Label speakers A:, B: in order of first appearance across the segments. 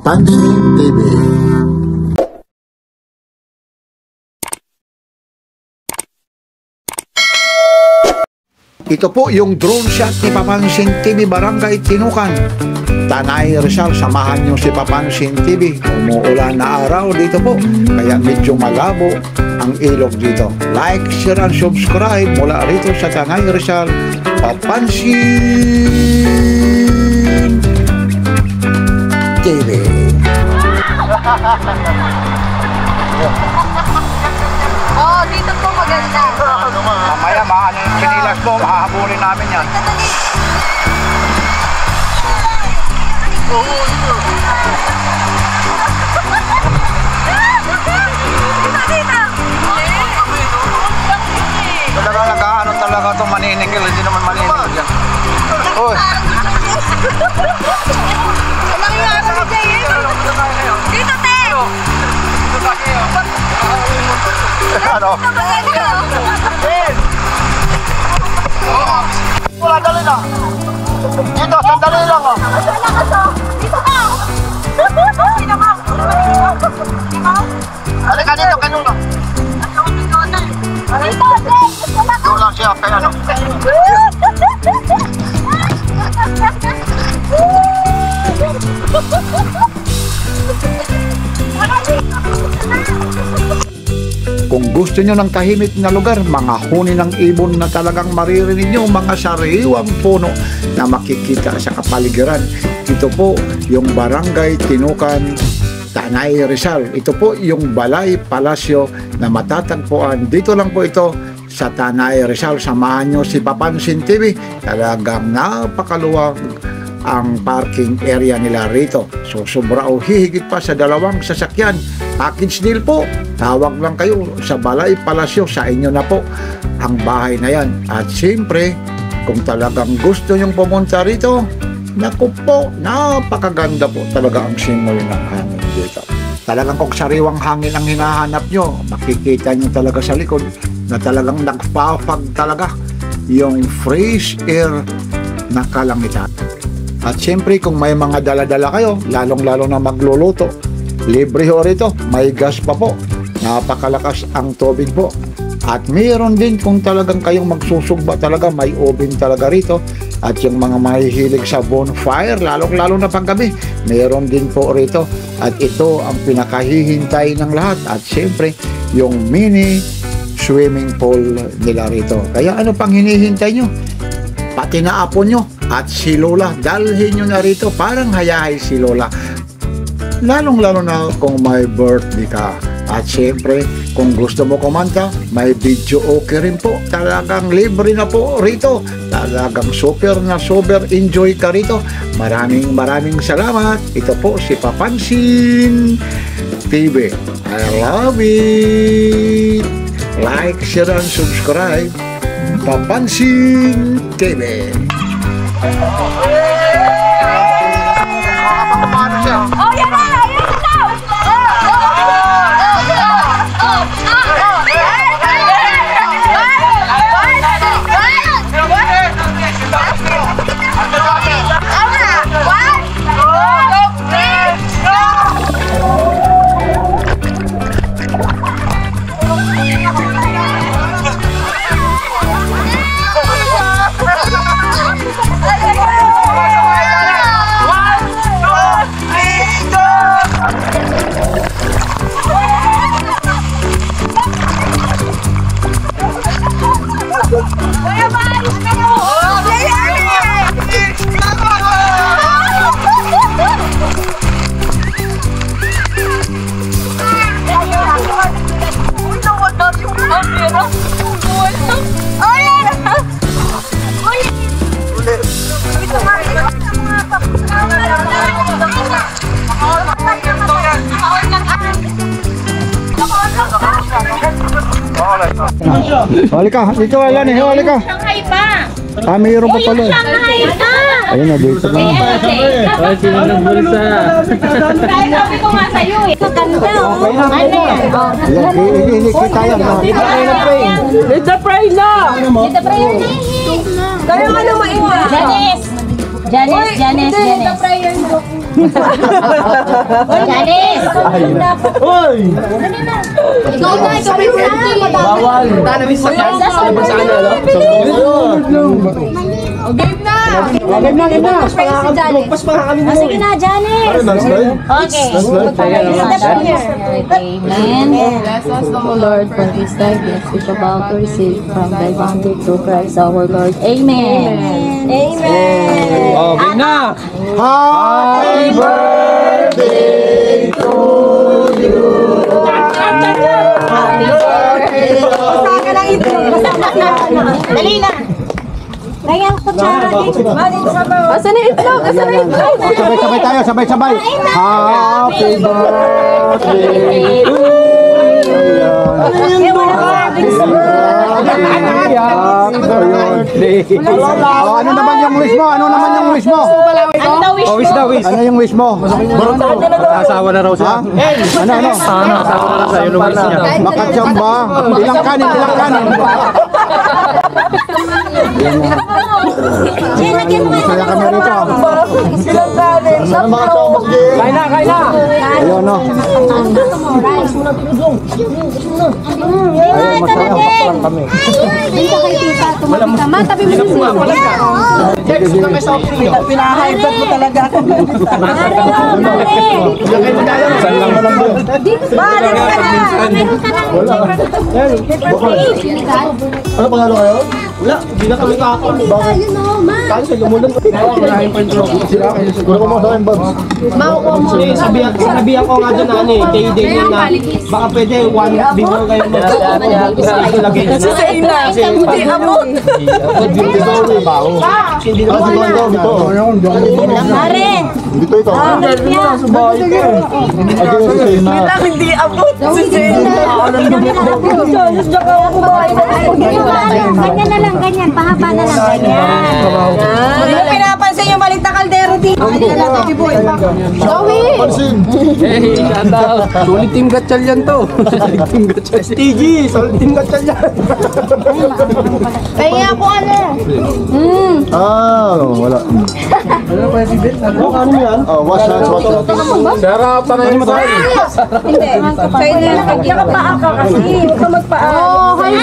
A: Papansin TV. Ito po yung drone shot ni Papansin TV, Barangay Tinukan, Tanay Rizal. Samahan nyo si Papansin TV. Umuulan na araw dito po, kaya medyo malabo ang ilog dito. Like, share, and subscribe mula rito sa Tanay Rizal, Papansin TV.
B: Oh, dito po maganda.
C: Mamaya maano yung chinilas mo, hahabulin namin yan. Talaga nag-ano talaga itong maniningil, hindi naman maniningil yan. Uy!
B: Walang yung ako ni Jay. Dito, te!
C: Ano? Wala, dali na! Dito, sandali lang oh!
B: Dito ka! Dito ka!
C: Halika dito, kanyo lang!
B: Dito, te!
C: Ito lang siya, kaya ano?
A: Kung gusto nyo ng tahimik na lugar, mga huni ng ibon na talagang maririnig nyo, mga sariwang puno na makikita sa kapaligiran. Ito po yung Barangay Tinukan, Tanay Rizal. Ito po yung Balay Palasyo na matatagpuan. Dito lang po ito sa Tanay Rizal. Samahan nyo si Papansin TV. Talagang napakaluwag ang parking area nila rito. So sobra o hihigit pa sa 2 sasakyan. Package deal po. Tawag lang kayo sa Balay Palasyo. Sa inyo na po ang bahay na yan. At siyempre, kung talagang gusto nyong pumunta rito, naku po, napakaganda po talaga ang simoy ng hangin dito. Talagang kung sariwang hangin ang hinahanap nyo, makikita nyo talaga sa likod na talagang nagpapag talaga yung fresh air na kalangitan. At siyempre, kung may mga dala-dala kayo, lalong-lalo na magluluto, libre ho rito, may gas pa po, napakalakas ang tubig po. At mayroon din kung talagang kayong magsusugba talaga, may oven talaga rito. At yung mga mahihilig sa bonfire, lalong-lalo na paggabi, mayroon din po rito. At ito ang pinakahihintay ng lahat. At siyempre, yung mini swimming pool nila rito. Kaya ano pang hinihintay nyo? Pati na apo nyo at si Lola, dalhin nyo na rito, parang hayahay si Lola. Lalong-lalo na kung may birthday ka. At siyempre, kung gusto mo kumanta, may video okay rin po. Talagang libre na po rito. Talagang super na super enjoy ka rito. Maraming salamat. Ito po si Papansin TV. I love it. Like, share, and subscribe. Papansin TV.
B: Oh, yan na! Yan na!
A: Halika, dito wala ni, halika.
B: Shanghai pa!
A: Mayroon pa pala.
B: Shanghai pa!
A: Ayun na, dito na.
D: Ay, sino ng bulsa?
B: Dahil sabi ko nga sa'yo eh. Maganda oh. Ano yan?
A: Hindi kita yan.
D: It's a pray na!
B: Dito prayer na eh.
E: Kaya ano maingat?
B: Janice! Janice!
E: Dito prayer na.
B: Janice!
D: Uy!
B: Ikaw na, ikaw na.
D: Bawal. Tanamis sa kan. Ano sa ano?
B: Game na!
D: Game na.
B: Magpas pa kami mo. Sige na, Janice. Okay. Amen.
E: Bless us, O Lord, for this time gift which about to receive from thy bounty through Christ our Lord. Amen.
B: Amen.
D: Oh, game na.
A: Happy birthday to you.
B: Basta ka lang ito. Dali na. Kaya ang kutsara dito.
E: Asan na itlog? Asan na itlog?
A: Sabay-sabay tayo, sabay-sabay. Happy birthday to you. Oh, ano naman yung wish mo? Ano naman yung wish mo? Ano yung wish mo?
D: Asawa na raw siya.
A: Ano?
D: Asawa na raw siya. Yung lumis niya.
A: Makachamba. Ilang kanin. Masaya kami rito.
D: Kain na.
A: Ayun, no? Ayun, masaya pa kami.
B: Dito kay tita. Tumating ka. Matabi mo siya.
F: Pinaka-high-blood mo talaga ako.
A: Ano pangalan kayo?
F: Wala, hindi na kami kakon.
A: Bakit?
F: Kasi lumulan ko.
A: Sila kayo siguro ko mo sa akin, Bob.
F: Sinabihan ko nga doon na day na baka pwede 1 week before kayo mag-lagay na.
A: Kasi
B: Mare.
A: dito ito.
F: Hindi abot.
B: Ganyan na lang, ganyan. Pahaba na lang, ganyan.
F: Hindi pinapansin yung maling na kaldero dito.
A: Pansin.
D: Hey, shout out. Solid team Gatchal yan to. Solid team Gatchal.
F: STG, solid team ka dyan.
B: Kaya ako ano.
A: Wala.
F: Ano yan?
A: Wash hands.
D: Sarap pa na yung masay.
F: Sa'yo na lang. Nakapaa ka kasi. Huwag ka magpaa.
B: Oh, hi.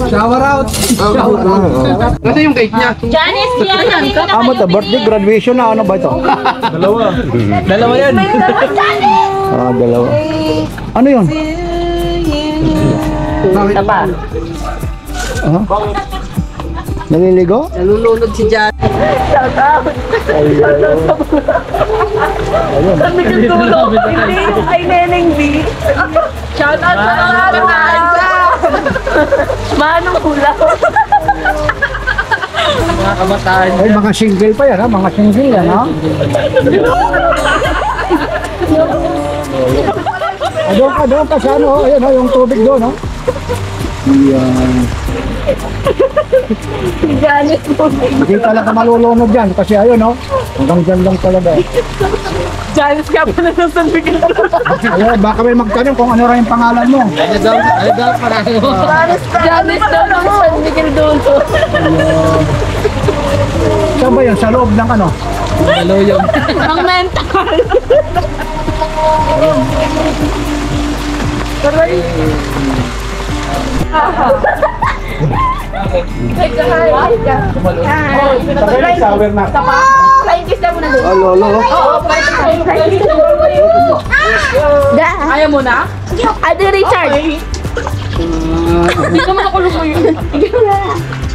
D: Shower out. Kasi yung cake niya.
B: Janice, yan.
A: Amo to, birthday, graduation na ano ba ito?
D: Dalawa yan.
A: Dalawa. Ano yun?
F: Tapa.
A: Naliligo?
F: Nalulunod si Jan. Shout out. Sabi ka tulog. Hindi yung kay Neneng B. Shout out sa mga kataasa. Manong hula.
D: Mga kabataan.
A: Ay, mga single pa yan ha? Mga single yan ha? Doon ka sa ano, ayun ha, yung tubig doon ha? Yan. Hindi talaga malulunod yan kasi ayun no, hanggang dyan lang talaga.
F: Janice ka pa na ng bigil.
A: Ayun, baka may magtanong kung ano rin yung pangalan mo.
D: Ano daw, parang mo.
F: Janice daw ng San Miguel doon to.
A: Saan ba yan? Sa loob ng ano?
D: Hello yung.
F: Ang mental.
A: Sour na. Alo.
F: Ayaw mo na? Ate Richard. Hindi ka makakulong mo yun.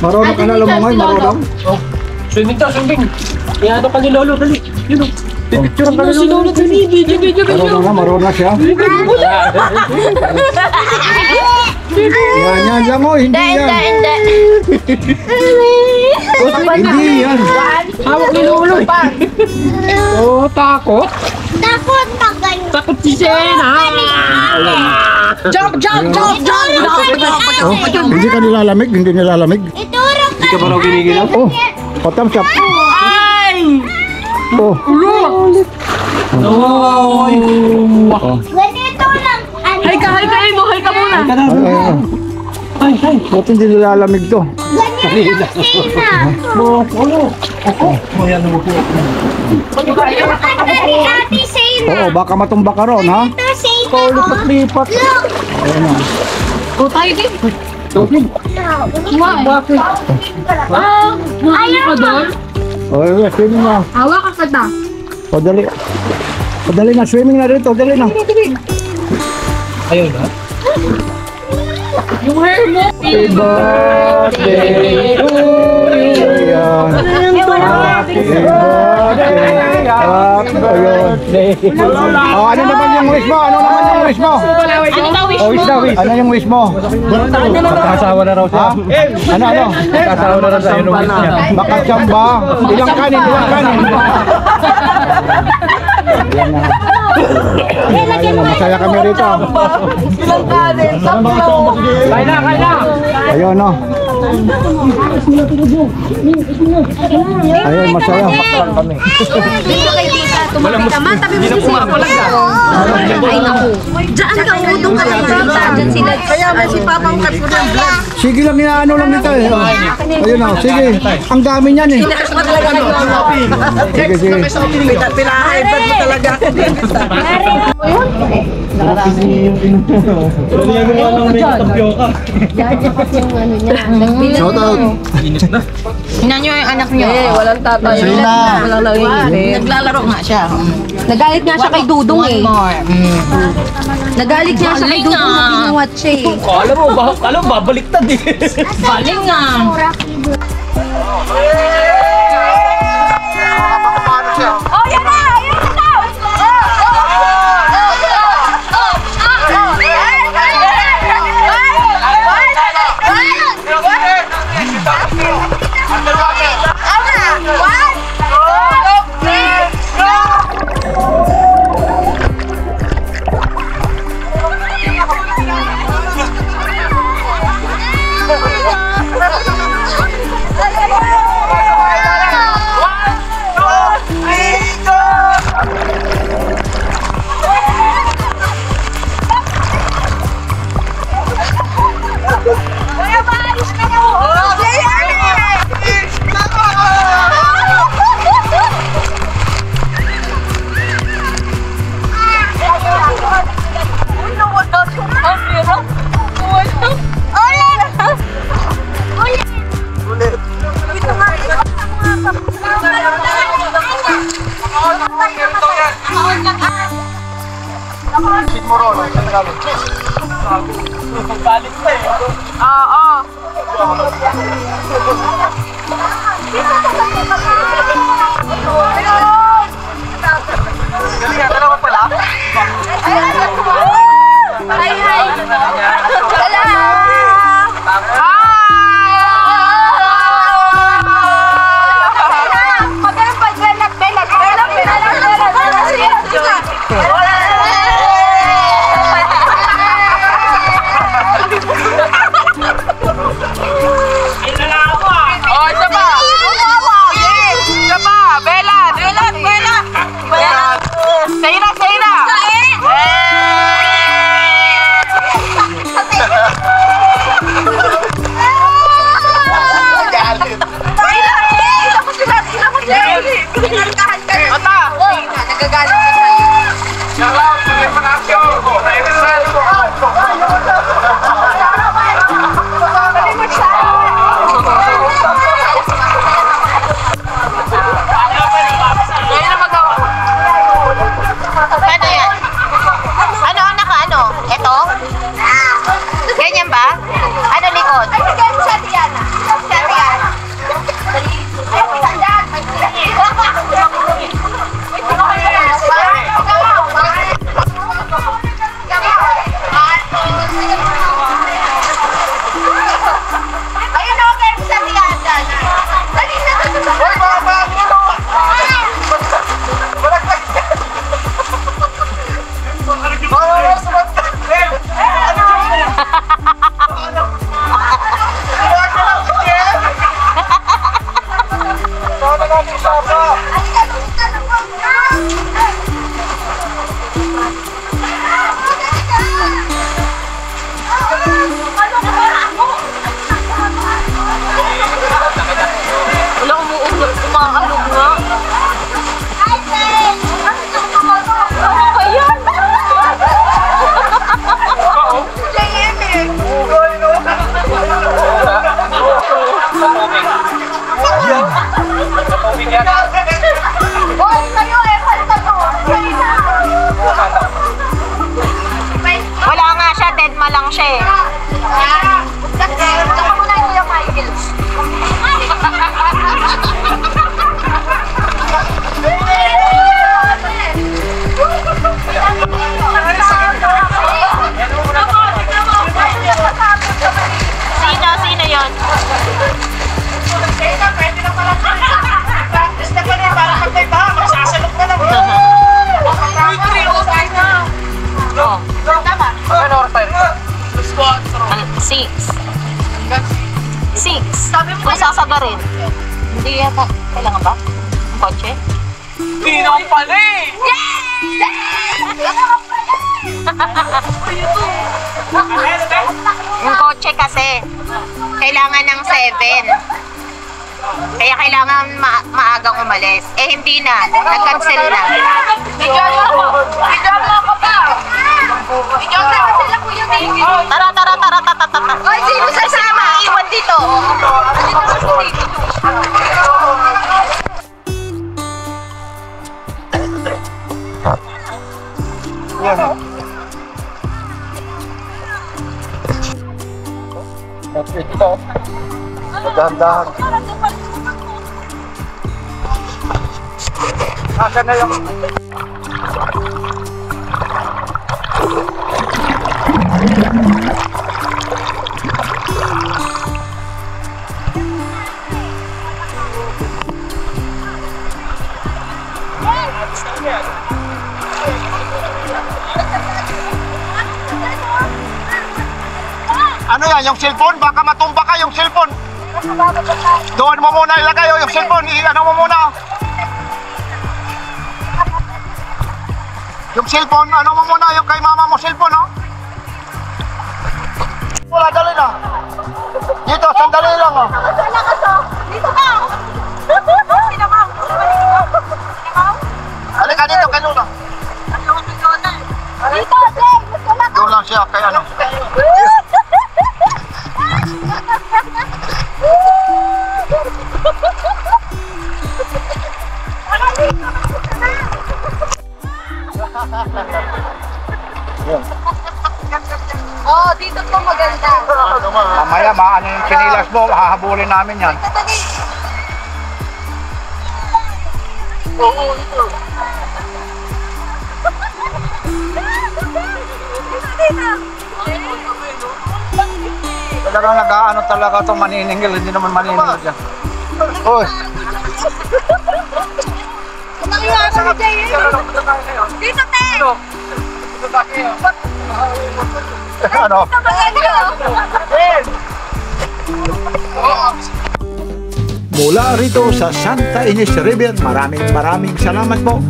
A: Marunong ka na lumangoy, marunong?
D: Swimming daw, swimming. Iano ka ni Lolo, dali. Yun o. Pipicture ka ni Lolo.
A: Marunong na siya. Yan lang o, hindi yan. Hindi yan.
D: Hawak ni Lolo pa. Oh, takot.
B: Takot na ganyan.
D: Takot si Sena.
F: Jump!
A: Hindi ka nilalamig, hindi nilalamig.
B: Iturok ka.
D: Hindi ka pa raw ginigilaw?
A: Oh, patam siya.
F: Ay!
A: Oh,
B: Ganito lang.
F: Hay ka muna.
A: ay. Buti hindi nilalamig to.
B: Ganito
D: Kanina.
B: Ate, say na.
A: Oo, baka matumba ka ron, ha?
B: Ito, say na.
D: Lipat.
B: Look.
A: Ayun na.
E: O tayo din.
D: Bakit?
E: Ayaw ka doon?
A: Oh, swimming na.
E: Hawa ka na.
A: O, dali. O, dali na. Swimming na rito. Dali na.
D: Ayaw na?
E: Yung hair mo.
A: Happy birthday to you. Ayan. Happy birthday. Oh, ano naman yung wish mo? Ano naman yung wish mo?
E: Ano daw wish mo?
A: Ano yung wish mo?
D: Magkasawa na raw siya.
A: Ano?
D: Magkasawa na raw sa inong wish niya.
A: Makachamba. Ilang kanin? Ayan na, masaya kami rito.
F: Ilang kanin, sakto.
D: Kain na, kain na!
A: Ayun, no? Ayun, masaya.
B: Dito kay tita, tumabi ka. Matabi mo si Sir. Ay, naku. Diyan ka, udong ka lang tita. Diyan sila.
F: Kaya may si Papang cut mo ng vlog.
A: Sige lang, inaano lang nito eh. Ayun na, sige. Ang dami niyan eh.
F: Pinakas mo talaga ng
A: Sige, sige.
F: Pinahyper mo talaga.
A: Shout out.
E: Ina nyo yung anak nyo.
F: Walang tatay. Walang nanginginig.
E: Naglalaro nga siya. Nagalit nga siya kay Dudong eh. Nagalit nga siya kay Dudong na pinuwat siya eh.
D: Alam mo, babaliktad eh.
E: Baling nga.
B: Oh, yan na! Yan na!
F: Kailangan ba? Ang kotse? Hindi naman pala eh!
G: Yung kotse kasi, kailangan ng 7. Kaya kailangan maagang umalis. Eh, hindi na. Nag-cancel na.
F: Bigyan mo ako pa! Bigyan mo ako sila kuya David!
G: Tara. Ay, sino sasama? Iwan dito.
C: Dahan-dahan. Asan na yung... Ano yan? Yung cellphone? Baka matumba ka yung cellphone. Doon mo muna ilagay yung cellphone. I-ano mo muna. Yung cellphone, ano mo muna yung kay mama mo cellphone, no? Wala, dali na. Dito, sandali lang, oh.
F: Dito ka! Sino ka?
C: Halika dito, kay Lula.
F: Dito, Jay! Gusto na
C: Doon lang siya, kay ano.
F: Oh, dito po maganda.
C: Mamaya, maano yung sinilas mo, hahabulin namin yan.
F: Oo, ito.
C: Talagang nag-ano talaga itong maniningil, hindi naman maniningil yan. Uy!
F: Nangyari ni Jay. Dito, te!
C: Ano? Mula rito sa Santa Ines River, maraming salamat po.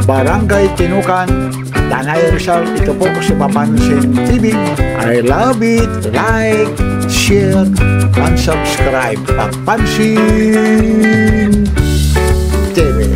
C: Barangay Tinukan, Tanay Rizal, ito po si Papansin TV. I love it, like, share, and subscribe. Papansin TV.